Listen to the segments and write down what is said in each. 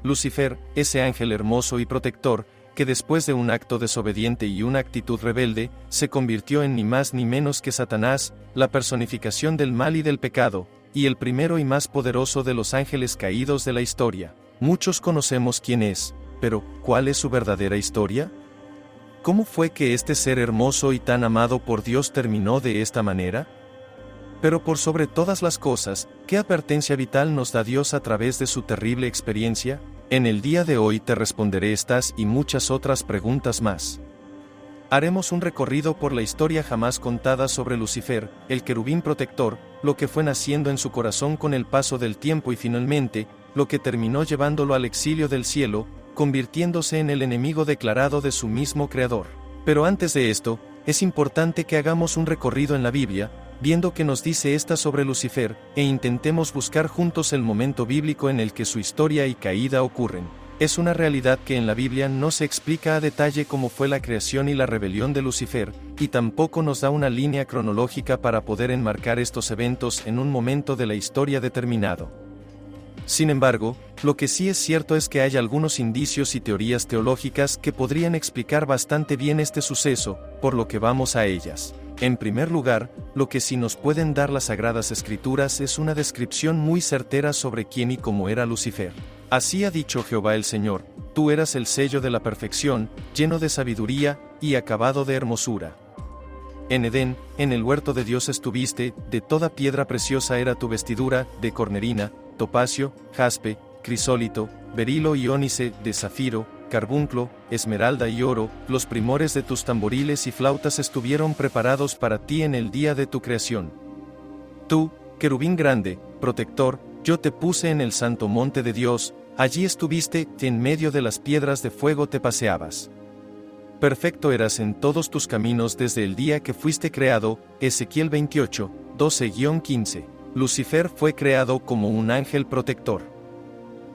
Lucifer, ese ángel hermoso y protector, que después de un acto desobediente y una actitud rebelde, se convirtió en ni más ni menos que Satanás, la personificación del mal y del pecado, y el primero y más poderoso de los ángeles caídos de la historia. Muchos conocemos quién es, pero ¿cuál es su verdadera historia? ¿Cómo fue que este ser hermoso y tan amado por Dios terminó de esta manera? Pero por sobre todas las cosas, ¿qué advertencia vital nos da Dios a través de su terrible experiencia? En el día de hoy te responderé estas y muchas otras preguntas más. Haremos un recorrido por la historia jamás contada sobre Lucifer, el querubín protector, lo que fue naciendo en su corazón con el paso del tiempo y finalmente, lo que terminó llevándolo al exilio del cielo, convirtiéndose en el enemigo declarado de su mismo creador. Pero antes de esto, es importante que hagamos un recorrido en la Biblia, viendo qué nos dice esta sobre Lucifer, e intentemos buscar juntos el momento bíblico en el que su historia y caída ocurren. Es una realidad que en la Biblia no se explica a detalle cómo fue la creación y la rebelión de Lucifer, y tampoco nos da una línea cronológica para poder enmarcar estos eventos en un momento de la historia determinado. Sin embargo, lo que sí es cierto es que hay algunos indicios y teorías teológicas que podrían explicar bastante bien este suceso, por lo que vamos a ellas. En primer lugar, lo que sí nos pueden dar las Sagradas Escrituras es una descripción muy certera sobre quién y cómo era Lucifer. Así ha dicho Jehová el Señor: tú eras el sello de la perfección, lleno de sabiduría, y acabado de hermosura. En Edén, en el huerto de Dios estuviste, de toda piedra preciosa era tu vestidura, de cornerina, topacio, jaspe, crisólito, berilo y ónice, de zafiro, carbunclo, esmeralda y oro, los primores de tus tamboriles y flautas estuvieron preparados para ti en el día de tu creación. Tú, querubín grande, protector, yo te puse en el santo monte de Dios, allí estuviste, en medio de las piedras de fuego te paseabas. Perfecto eras en todos tus caminos desde el día que fuiste creado, Ezequiel 28, 12-15. Lucifer fue creado como un ángel protector.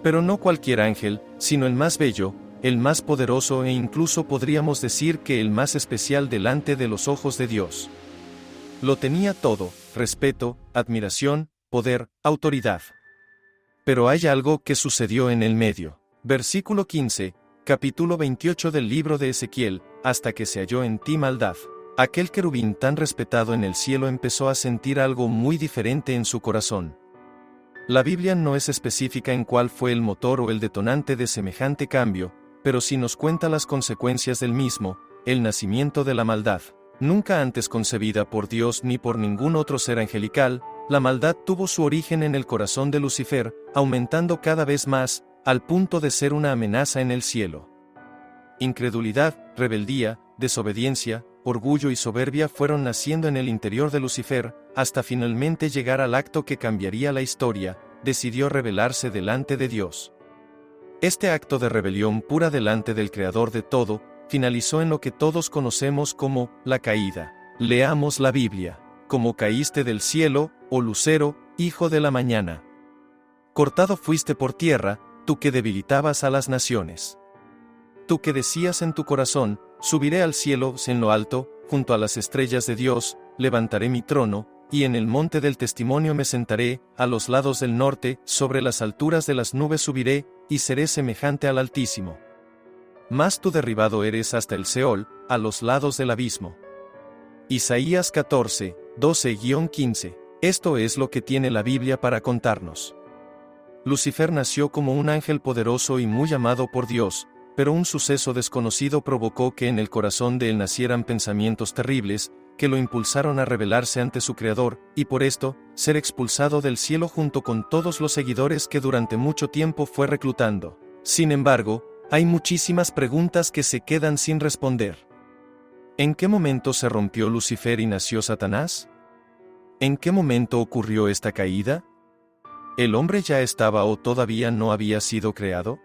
Pero no cualquier ángel, sino el más bello, el más poderoso e incluso podríamos decir que el más especial delante de los ojos de Dios. Lo tenía todo: respeto, admiración, poder, autoridad. Pero hay algo que sucedió en el medio. Versículo 15, capítulo 28 del libro de Ezequiel: hasta que se halló en ti maldad. Aquel querubín tan respetado en el cielo empezó a sentir algo muy diferente en su corazón. La Biblia no es específica en cuál fue el motor o el detonante de semejante cambio, pero sí nos cuenta las consecuencias del mismo: el nacimiento de la maldad. Nunca antes concebida por Dios ni por ningún otro ser angelical, la maldad tuvo su origen en el corazón de Lucifer, aumentando cada vez más, al punto de ser una amenaza en el cielo. Incredulidad, rebeldía, desobediencia, orgullo y soberbia fueron naciendo en el interior de Lucifer, hasta finalmente llegar al acto que cambiaría la historia: decidió rebelarse delante de Dios. Este acto de rebelión pura delante del Creador de todo, finalizó en lo que todos conocemos como la caída. Leamos la Biblia: como caíste del cielo, oh lucero, hijo de la mañana. Cortado fuiste por tierra, tú que debilitabas a las naciones. Tú que decías en tu corazón: subiré al cielo, en lo alto, junto a las estrellas de Dios, levantaré mi trono, y en el monte del testimonio me sentaré, a los lados del norte, sobre las alturas de las nubes subiré, y seré semejante al Altísimo. Mas tú derribado eres hasta el Seol, a los lados del abismo. Isaías 14, 12-15. Esto es lo que tiene la Biblia para contarnos. Lucifer nació como un ángel poderoso y muy amado por Dios, pero un suceso desconocido provocó que en el corazón de él nacieran pensamientos terribles, que lo impulsaron a rebelarse ante su Creador, y por esto, ser expulsado del cielo junto con todos los seguidores que durante mucho tiempo fue reclutando. Sin embargo, hay muchísimas preguntas que se quedan sin responder. ¿En qué momento se rompió Lucifer y nació Satanás? ¿En qué momento ocurrió esta caída? ¿El hombre ya estaba o todavía no había sido creado?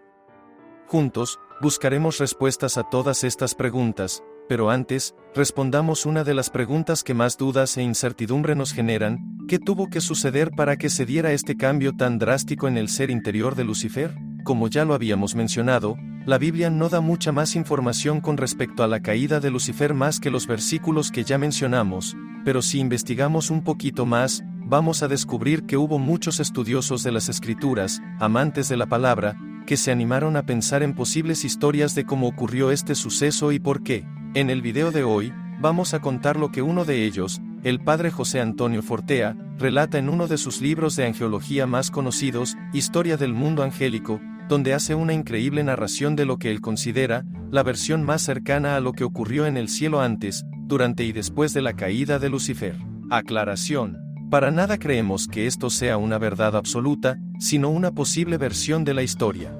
Juntos, buscaremos respuestas a todas estas preguntas, pero antes, respondamos una de las preguntas que más dudas e incertidumbre nos generan: ¿qué tuvo que suceder para que se diera este cambio tan drástico en el ser interior de Lucifer? Como ya lo habíamos mencionado, la Biblia no da mucha más información con respecto a la caída de Lucifer más que los versículos que ya mencionamos, pero si investigamos un poquito más, vamos a descubrir que hubo muchos estudiosos de las Escrituras, amantes de la palabra, que se animaron a pensar en posibles historias de cómo ocurrió este suceso y por qué. En el video de hoy, vamos a contar lo que uno de ellos, el padre José Antonio Fortea, relata en uno de sus libros de angelología más conocidos, Historia del Mundo Angélico, donde hace una increíble narración de lo que él considera la versión más cercana a lo que ocurrió en el cielo antes, durante y después de la caída de Lucifer. Aclaración. Para nada creemos que esto sea una verdad absoluta, sino una posible versión de la historia.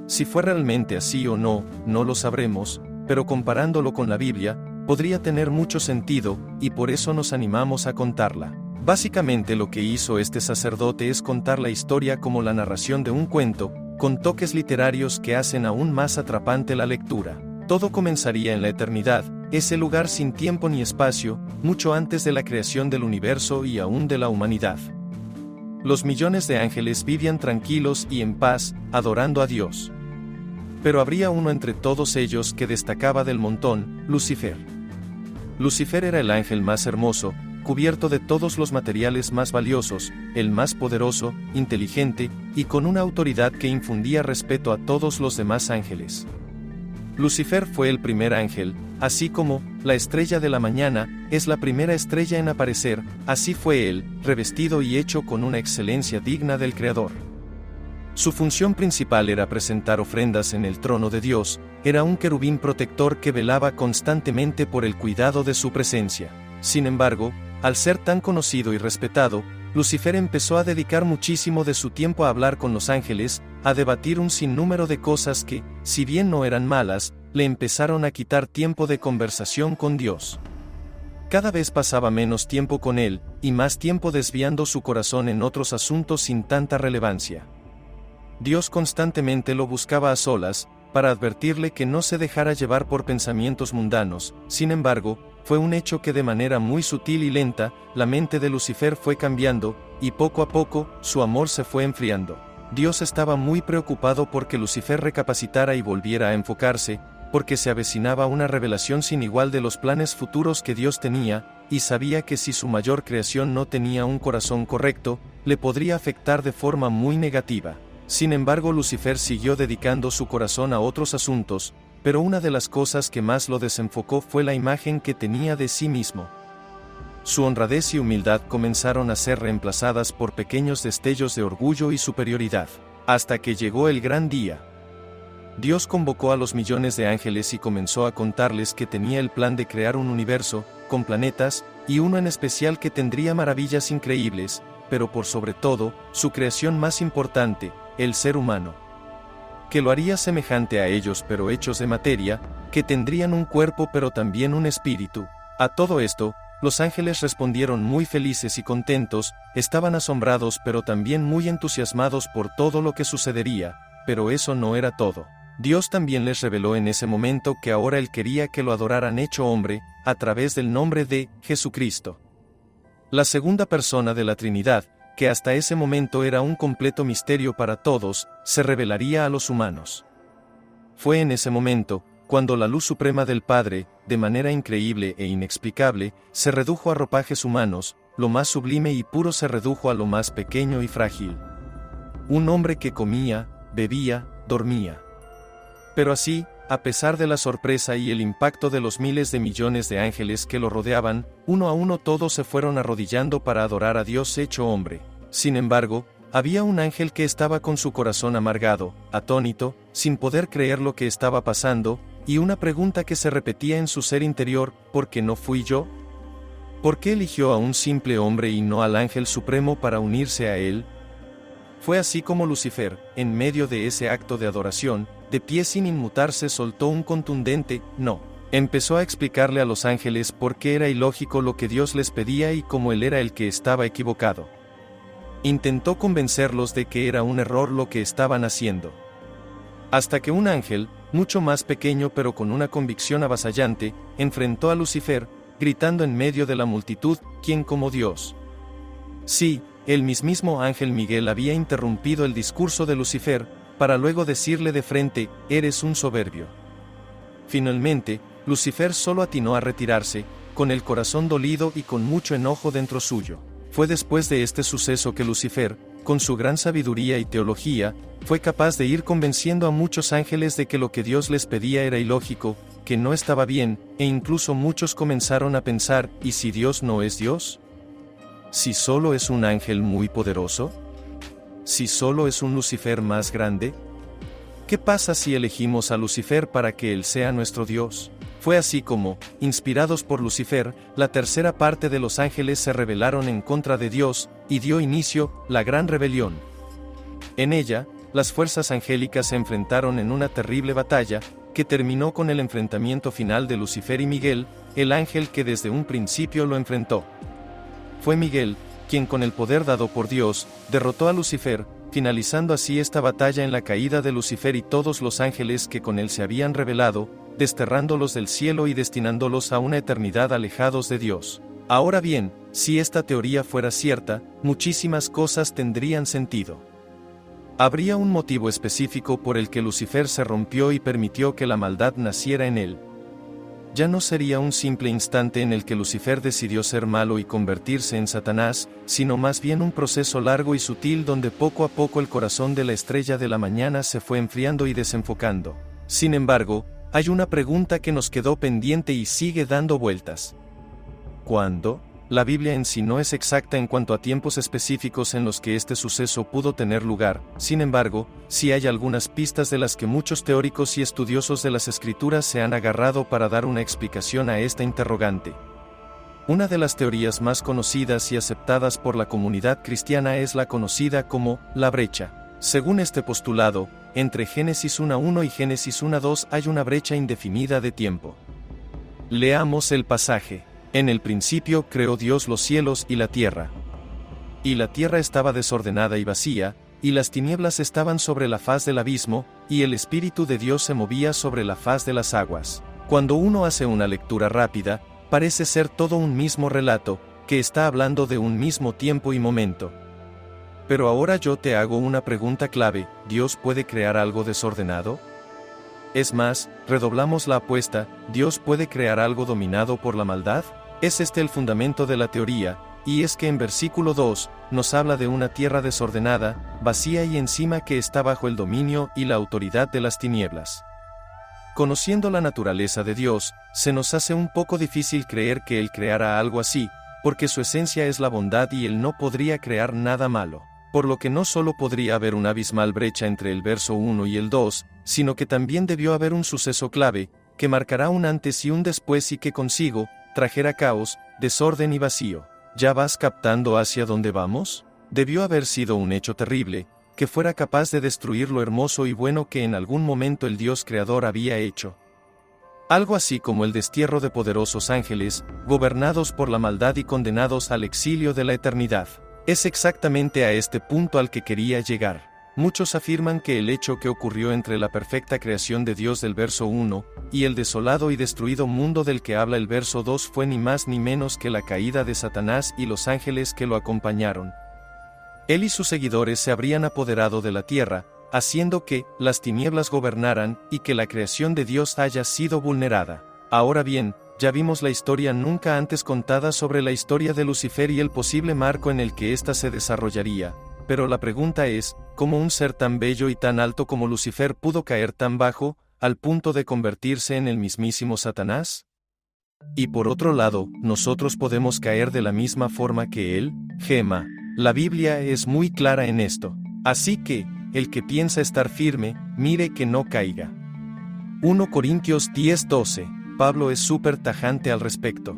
Si fue realmente así o no, no lo sabremos, pero comparándolo con la Biblia, podría tener mucho sentido, y por eso nos animamos a contarla. Básicamente lo que hizo este sacerdote es contar la historia como la narración de un cuento, con toques literarios que hacen aún más atrapante la lectura. Todo comenzaría en la eternidad, ese lugar sin tiempo ni espacio, mucho antes de la creación del universo y aún de la humanidad. Los millones de ángeles vivían tranquilos y en paz, adorando a Dios. Pero habría uno entre todos ellos que destacaba del montón, Lucifer. Lucifer era el ángel más hermoso, cubierto de todos los materiales más valiosos, el más poderoso, inteligente, y con una autoridad que infundía respeto a todos los demás ángeles. Lucifer fue el primer ángel, así como la estrella de la mañana es la primera estrella en aparecer, así fue él, revestido y hecho con una excelencia digna del Creador. Su función principal era presentar ofrendas en el trono de Dios, era un querubín protector que velaba constantemente por el cuidado de su presencia. Sin embargo, al ser tan conocido y respetado, Lucifer empezó a dedicar muchísimo de su tiempo a hablar con los ángeles, a debatir un sinnúmero de cosas que, si bien no eran malas, le empezaron a quitar tiempo de conversación con Dios. Cada vez pasaba menos tiempo con él, y más tiempo desviando su corazón en otros asuntos sin tanta relevancia. Dios constantemente lo buscaba a solas, para advertirle que no se dejara llevar por pensamientos mundanos. Sin embargo, fue un hecho que de manera muy sutil y lenta, la mente de Lucifer fue cambiando, y poco a poco, su amor se fue enfriando. Dios estaba muy preocupado porque Lucifer recapacitara y volviera a enfocarse, porque se avecinaba una revelación sin igual de los planes futuros que Dios tenía, y sabía que si su mayor creación no tenía un corazón correcto, le podría afectar de forma muy negativa. Sin embargo, Lucifer siguió dedicando su corazón a otros asuntos, pero una de las cosas que más lo desenfocó fue la imagen que tenía de sí mismo. Su honradez y humildad comenzaron a ser reemplazadas por pequeños destellos de orgullo y superioridad, hasta que llegó el gran día. Dios convocó a los millones de ángeles y comenzó a contarles que tenía el plan de crear un universo, con planetas, y uno en especial que tendría maravillas increíbles, pero por sobre todo, su creación más importante, el ser humano. Que lo haría semejante a ellos pero hechos de materia, que tendrían un cuerpo pero también un espíritu. A todo esto, los ángeles respondieron muy felices y contentos, estaban asombrados pero también muy entusiasmados por todo lo que sucedería, pero eso no era todo. Dios también les reveló en ese momento que ahora Él quería que lo adoraran hecho hombre, a través del nombre de Jesucristo. La segunda persona de la Trinidad, que hasta ese momento era un completo misterio para todos, se revelaría a los humanos. Fue en ese momento, cuando la luz suprema del Padre, de manera increíble e inexplicable, se redujo a ropajes humanos, lo más sublime y puro se redujo a lo más pequeño y frágil. Un hombre que comía, bebía, dormía. Pero así, a pesar de la sorpresa y el impacto de los miles de millones de ángeles que lo rodeaban, uno a uno todos se fueron arrodillando para adorar a Dios hecho hombre. Sin embargo, había un ángel que estaba con su corazón amargado, atónito, sin poder creer lo que estaba pasando, y una pregunta que se repetía en su ser interior: ¿por qué no fui yo? ¿Por qué eligió a un simple hombre y no al ángel supremo para unirse a él? Fue así como Lucifer, en medio de ese acto de adoración, de pie sin inmutarse, soltó un contundente «no». Empezó a explicarle a los ángeles por qué era ilógico lo que Dios les pedía y cómo él era el que estaba equivocado. Intentó convencerlos de que era un error lo que estaban haciendo. Hasta que un ángel, mucho más pequeño pero con una convicción avasallante, enfrentó a Lucifer, gritando en medio de la multitud: ¿quién como Dios? Sí, el mismísimo ángel Miguel había interrumpido el discurso de Lucifer, para luego decirle de frente: eres un soberbio. Finalmente, Lucifer solo atinó a retirarse, con el corazón dolido y con mucho enojo dentro suyo. Fue después de este suceso que Lucifer, con su gran sabiduría y teología, fue capaz de ir convenciendo a muchos ángeles de que lo que Dios les pedía era ilógico, que no estaba bien, e incluso muchos comenzaron a pensar, ¿y si Dios no es Dios? ¿Si solo es un ángel muy poderoso? ¿Si solo es un Lucifer más grande? ¿Qué pasa si elegimos a Lucifer para que él sea nuestro Dios? Fue así como, inspirados por Lucifer, la tercera parte de los ángeles se rebelaron en contra de Dios, y dio inicio la gran rebelión. En ella, las fuerzas angélicas se enfrentaron en una terrible batalla, que terminó con el enfrentamiento final de Lucifer y Miguel, el ángel que desde un principio lo enfrentó. Fue Miguel, quien con el poder dado por Dios, derrotó a Lucifer, finalizando así esta batalla en la caída de Lucifer y todos los ángeles que con él se habían rebelado, desterrándolos del cielo y destinándolos a una eternidad alejados de Dios. Ahora bien, si esta teoría fuera cierta, muchísimas cosas tendrían sentido. Habría un motivo específico por el que Lucifer se rompió y permitió que la maldad naciera en él. Ya no sería un simple instante en el que Lucifer decidió ser malo y convertirse en Satanás, sino más bien un proceso largo y sutil donde poco a poco el corazón de la estrella de la mañana se fue enfriando y desenfocando. Sin embargo, hay una pregunta que nos quedó pendiente y sigue dando vueltas. ¿Cuándo? La Biblia en sí no es exacta en cuanto a tiempos específicos en los que este suceso pudo tener lugar, sin embargo, sí hay algunas pistas de las que muchos teóricos y estudiosos de las Escrituras se han agarrado para dar una explicación a esta interrogante. Una de las teorías más conocidas y aceptadas por la comunidad cristiana es la conocida como la brecha. Según este postulado, entre Génesis 1:1 y Génesis 1:2 hay una brecha indefinida de tiempo. Leamos el pasaje. En el principio creó Dios los cielos y la tierra. Y la tierra estaba desordenada y vacía, y las tinieblas estaban sobre la faz del abismo, y el Espíritu de Dios se movía sobre la faz de las aguas. Cuando uno hace una lectura rápida, parece ser todo un mismo relato, que está hablando de un mismo tiempo y momento. Pero ahora yo te hago una pregunta clave: ¿Dios puede crear algo desordenado? Es más, redoblamos la apuesta: ¿Dios puede crear algo dominado por la maldad? Es este el fundamento de la teoría, y es que en versículo 2, nos habla de una tierra desordenada, vacía y encima que está bajo el dominio y la autoridad de las tinieblas. Conociendo la naturaleza de Dios, se nos hace un poco difícil creer que Él creara algo así, porque su esencia es la bondad y Él no podría crear nada malo. Por lo que no solo podría haber una abismal brecha entre el verso 1 y el 2, sino que también debió haber un suceso clave, que marcará un antes y un después y que consigo trajera caos, desorden y vacío. ¿Ya vas captando hacia dónde vamos? Debió haber sido un hecho terrible, que fuera capaz de destruir lo hermoso y bueno que en algún momento el Dios creador había hecho. Algo así como el destierro de poderosos ángeles, gobernados por la maldad y condenados al exilio de la eternidad. Es exactamente a este punto al que quería llegar. Muchos afirman que el hecho que ocurrió entre la perfecta creación de Dios del verso 1, y el desolado y destruido mundo del que habla el verso 2 fue ni más ni menos que la caída de Satanás y los ángeles que lo acompañaron. Él y sus seguidores se habrían apoderado de la tierra, haciendo que las tinieblas gobernaran y que la creación de Dios haya sido vulnerada. Ahora bien, ya vimos la historia nunca antes contada sobre la historia de Lucifer y el posible marco en el que ésta se desarrollaría, pero la pregunta es, ¿cómo un ser tan bello y tan alto como Lucifer pudo caer tan bajo, al punto de convertirse en el mismísimo Satanás? Y por otro lado, ¿nosotros podemos caer de la misma forma que él? Gema. La Biblia es muy clara en esto. Así que, el que piensa estar firme, mire que no caiga. 1 Corintios 10:12. Pablo es súper tajante al respecto.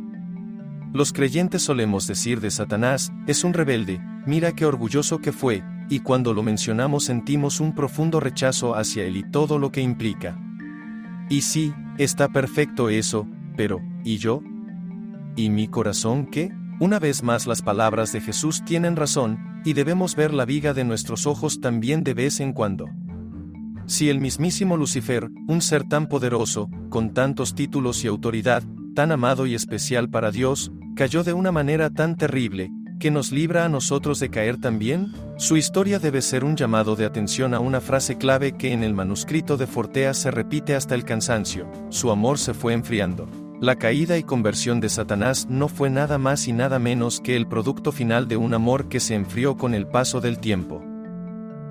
Los creyentes solemos decir de Satanás, es un rebelde, mira qué orgulloso que fue, y cuando lo mencionamos sentimos un profundo rechazo hacia él y todo lo que implica. Y sí, está perfecto eso, pero, ¿y yo? ¿Y mi corazón qué? Una vez más las palabras de Jesús tienen razón, y debemos ver la viga de nuestros ojos también de vez en cuando. Si el mismísimo Lucifer, un ser tan poderoso, con tantos títulos y autoridad, tan amado y especial para Dios, cayó de una manera tan terrible, que nos libra a nosotros de caer también, su historia debe ser un llamado de atención a una frase clave que en el manuscrito de Fortea se repite hasta el cansancio: su amor se fue enfriando. La caída y conversión de Satanás no fue nada más y nada menos que el producto final de un amor que se enfrió con el paso del tiempo.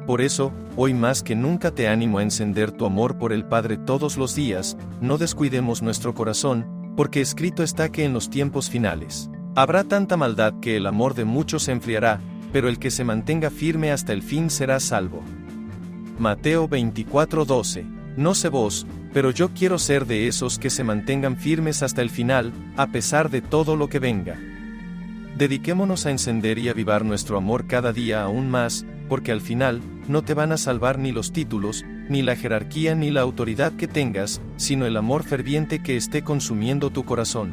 Por eso, hoy más que nunca te animo a encender tu amor por el Padre todos los días, no descuidemos nuestro corazón, porque escrito está que en los tiempos finales habrá tanta maldad que el amor de muchos se enfriará, pero el que se mantenga firme hasta el fin será salvo. Mateo 24:12. No sé vos, pero yo quiero ser de esos que se mantengan firmes hasta el final, a pesar de todo lo que venga. Dediquémonos a encender y avivar nuestro amor cada día aún más, porque al final, no te van a salvar ni los títulos, ni la jerarquía ni la autoridad que tengas, sino el amor ferviente que esté consumiendo tu corazón.